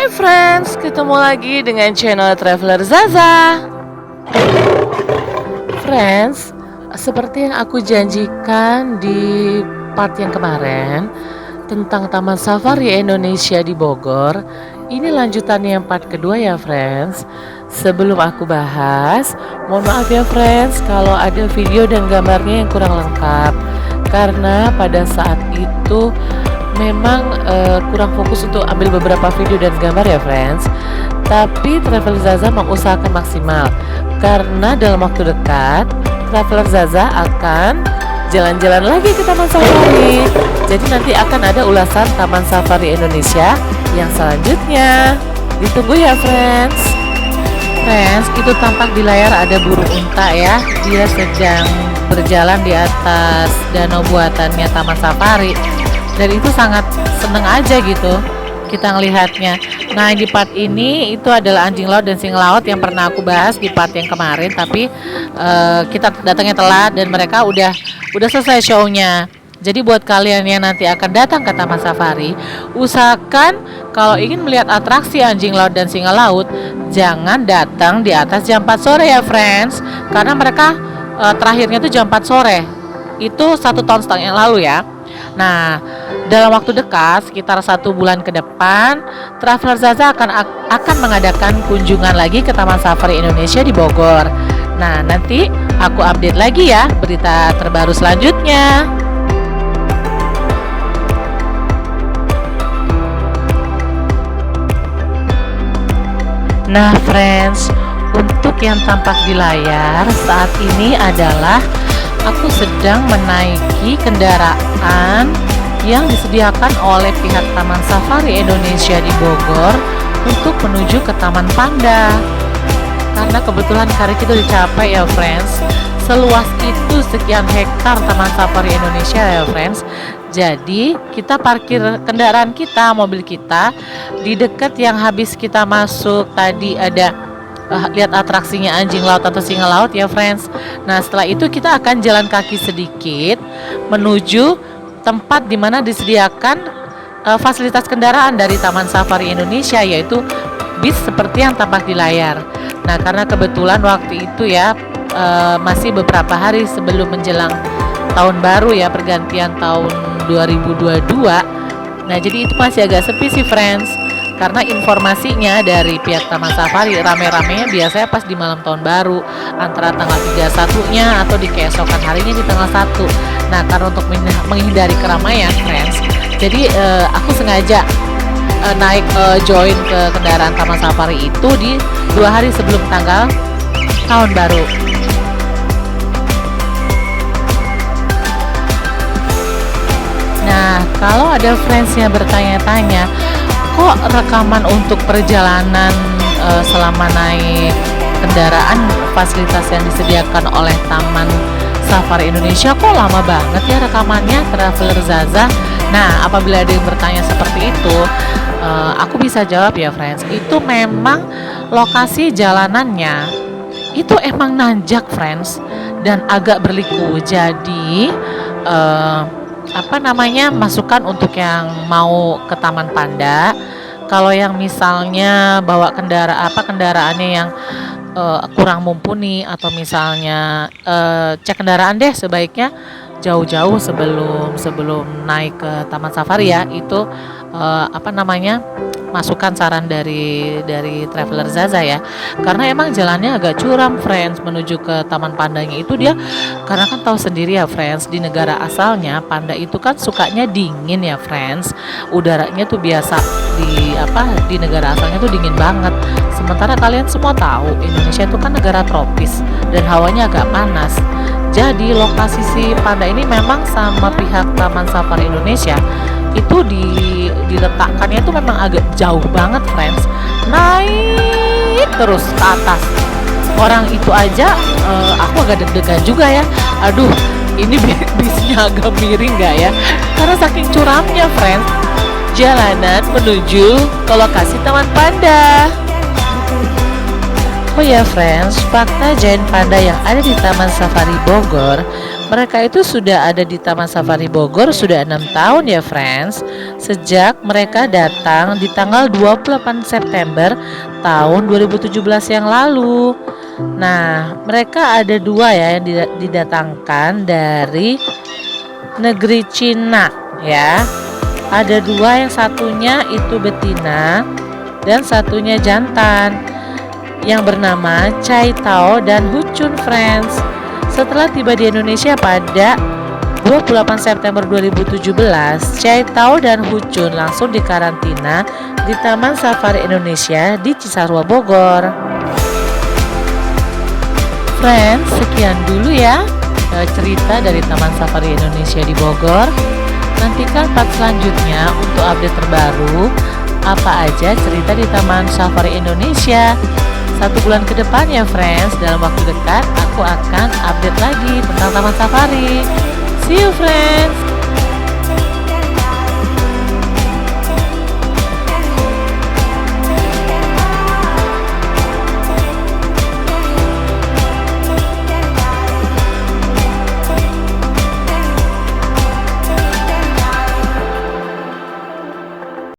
Hai friends, ketemu lagi dengan channel Traveler Zaza. Friends, seperti yang aku janjikan di part yang kemarin tentang Taman Safari Indonesia di Bogor, ini lanjutannya yang part kedua ya friends. Sebelum aku bahas, mohon maaf ya friends kalau ada video dan gambarnya yang kurang lengkap, karena pada saat itu memang kurang fokus untuk ambil beberapa video dan gambar ya friends. Tapi Traveler Zaza mengusahakan maksimal, karena dalam waktu dekat Traveler Zaza akan jalan-jalan lagi ke Taman Safari. Jadi nanti akan ada ulasan Taman Safari Indonesia yang selanjutnya. Ditunggu ya friends. Friends, itu tampak di layar ada burung unta ya. Dia sedang berjalan di atas danau buatannya Taman Safari. Dan itu sangat seneng aja gitu kita ngelihatnya. Nah di part ini itu adalah anjing laut dan singa laut yang pernah aku bahas di part yang kemarin. Tapi kita datangnya telat dan mereka udah selesai show-nya. Jadi buat kalian yang nanti akan datang ke Taman Safari, usahakan kalau ingin melihat atraksi anjing laut dan singa laut, jangan datang di atas jam 4 sore ya friends. Karena mereka terakhirnya tuh jam 4 sore. Itu 1,5 tahun yang lalu ya. Nah, dalam waktu dekat, sekitar 1 bulan ke depan, Traveler Zaza akan mengadakan kunjungan lagi ke Taman Safari Indonesia di Bogor. Nah, nanti aku update lagi ya berita terbaru selanjutnya. Nah, friends, untuk yang tampak di layar saat ini adalah aku sedang menaiki kendaraan yang disediakan oleh pihak Taman Safari Indonesia di Bogor untuk menuju ke Taman Panda. Karena kebetulan hari kita dicapai ya friends, seluas itu sekian hektar Taman Safari Indonesia ya friends. Jadi kita parkir kendaraan kita, mobil kita di dekat yang habis kita masuk tadi ada lihat atraksinya anjing laut atau singa laut ya friends. Nah setelah itu kita akan jalan kaki sedikit menuju tempat dimana disediakan fasilitas kendaraan dari Taman Safari Indonesia, yaitu bis seperti yang tampak di layar. Nah karena kebetulan waktu itu ya masih beberapa hari sebelum menjelang tahun baru ya, pergantian tahun 2022. Nah jadi itu masih agak sepi sih friends, karena informasinya dari pihak Taman Safari rame-ramenya biasanya pas di malam tahun baru, antara tanggal 31-nya atau di keesokan harinya di tanggal 1. Nah karena untuk menghindari keramaian friends, jadi aku sengaja naik join ke kendaraan Taman Safari itu di 2 hari sebelum tanggal tahun baru. Nah kalau ada friends yang bertanya-tanya, kok rekaman untuk perjalanan selama naik kendaraan fasilitas yang disediakan oleh Taman Safari Indonesia kok lama banget ya rekamannya Traveler Zaza? Nah apabila ada yang bertanya seperti itu, aku bisa jawab ya friends, itu memang lokasi jalanannya itu emang nanjak friends dan agak berliku. Jadi masukan untuk yang mau ke Taman Panda, kalau yang misalnya bawa kendaraannya yang kurang mumpuni, atau misalnya cek kendaraan deh sebaiknya jauh-jauh sebelum naik ke Taman Safari ya. Itu masukan saran dari Traveler Zaza ya, karena emang jalannya agak curam friends menuju ke Taman Pandanya itu. Dia karena kan tahu sendiri ya friends, di negara asalnya panda itu kan sukanya dingin ya friends, udaranya tuh biasa di negara asalnya tuh dingin banget. Sementara kalian semua tahu Indonesia itu kan negara tropis dan hawanya agak panas. Jadi lokasi si panda ini memang sama pihak Taman Safari Indonesia itu diletakkannya itu memang agak jauh banget friends, naik terus ke atas. Orang itu aja aku agak deg-degan juga ya, aduh ini bisnya agak miring gak ya, karena saking curamnya friends jalanan menuju ke lokasi Taman Panda. Oh ya friends, fakta giant panda yang ada di Taman Safari Bogor Mereka itu sudah ada di Taman Safari Bogor sudah 6 tahun ya friends. Sejak mereka datang di tanggal 28 September tahun 2017 yang lalu. Nah, mereka ada dua ya yang didatangkan dari negeri Cina ya. Ada dua, yang satunya itu betina dan satunya jantan, yang bernama Cai Tao dan Huchun friends. Setelah tiba di Indonesia pada 28 September 2017, Cai Tao dan Huchun langsung dikarantina di Taman Safari Indonesia di Cisarua Bogor. Friends, sekian dulu ya cerita dari Taman Safari Indonesia di Bogor. Nantikan part selanjutnya untuk update terbaru apa aja cerita di Taman Safari Indonesia. 1 bulan ke depan ya friends, dalam waktu dekat aku akan update lagi tentang Taman Safari. See you friends.